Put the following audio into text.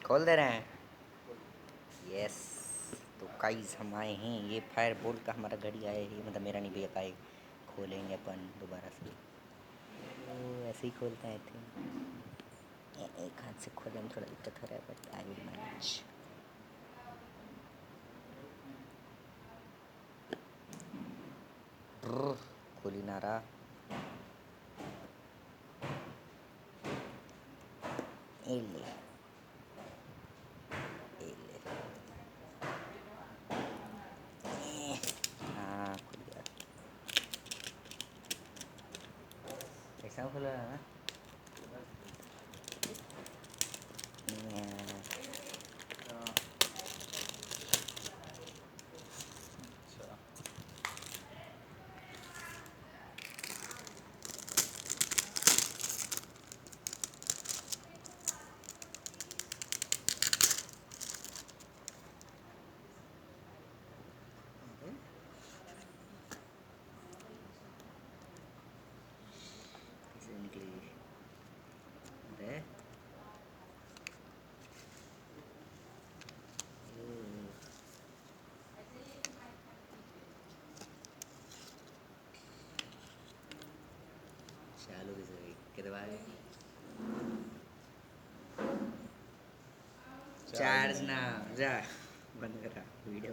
खोल दे रहे हैं। यस। तो गाइस हम आए हैं, ये फायर बोल्ट का हमारा घड़ी आया है, मतलब मेरा नहीं भैया का है। खोलेंगे अपन दोबारा से। तो ऐसे ही खोलते हैं थे। एक हाथ से खोलने में थोड़ा दिक्कत हो रहा है, बट आई विल मैनेज। खोल ही ना रहा। ये ले, ये ले। हाँ खुल गया। कैसा खुला है? कैसे निकली? अरे चालू कैसे हुई? कितने बार? चार्ज ना जा, बंद करा वीडियो।